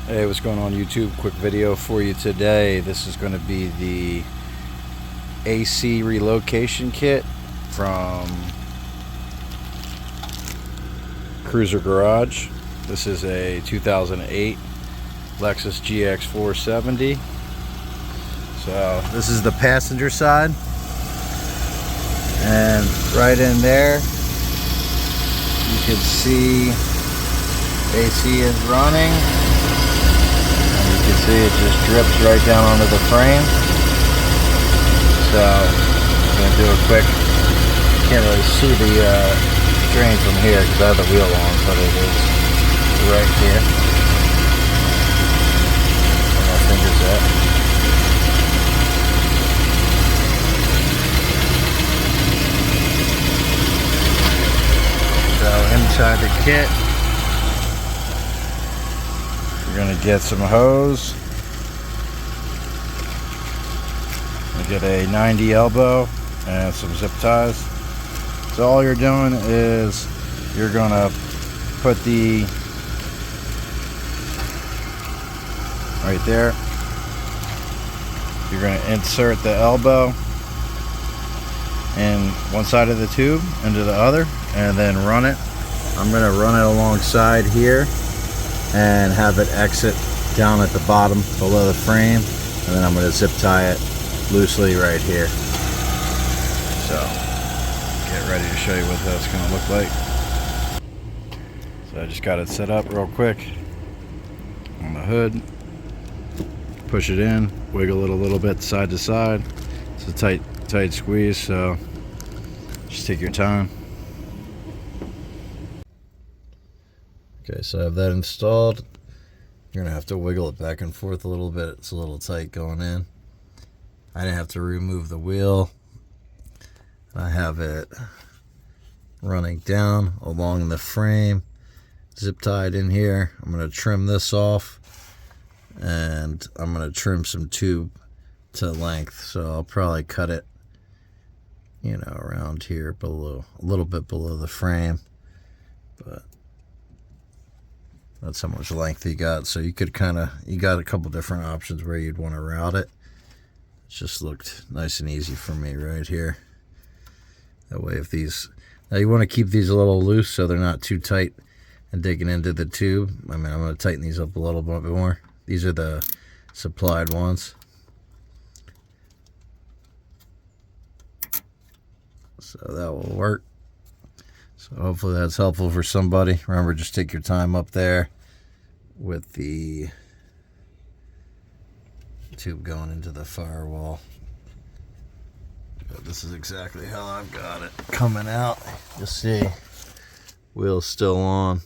Hey, what's going on YouTube? Quick video for you today. This is going to be the AC relocation kit from Cruiser Garage. This is a 2008 Lexus Gx470. So this is the passenger side, and right in there you can see AC is running. You can see it just drips right down onto the frame. So I'm going to do a quick, can't really see the drain from here because I have the wheel on, but it is right here. Where my finger's at. So inside the kit, we're going to get some hose. We get a 90 elbow and some zip ties. So all you're doing is you're going to put the right there. You're going to insert the elbow in one side of the tube into the other and then run it. I'm going to run it alongside here and have it exit down at the bottom below the frame, and then I'm going to zip tie it loosely right here. So get ready to show you what that's going to look like. So I just got it set up real quick on the hood. Push it in, wiggle it a little bit side to side. It's a tight squeeze, so just take your time. Okay, so I have that installed. You're gonna have to wiggle it back and forth a little bit. It's a little tight going in. I didn't have to remove the wheel. I have it running down along the frame, zip tied in here. I'm gonna trim this off, and I'm gonna trim some tube to length. So I'll probably cut it, you know, around here below, a little bit below the frame, but that's how much length you got. So you could you got a couple different options where you'd want to route it. It just looked nice and easy for me right here. That way, if these, now you want to keep these a little loose so they're not too tight and digging into the tube. I mean, I'm going to tighten these up a little bit more. These are the supplied ones. So that will work. So hopefully that's helpful for somebody. Remember, just take your time up there with the tube going into the firewall. But this is exactly how I've got it coming out. You'll see, wheel's still on.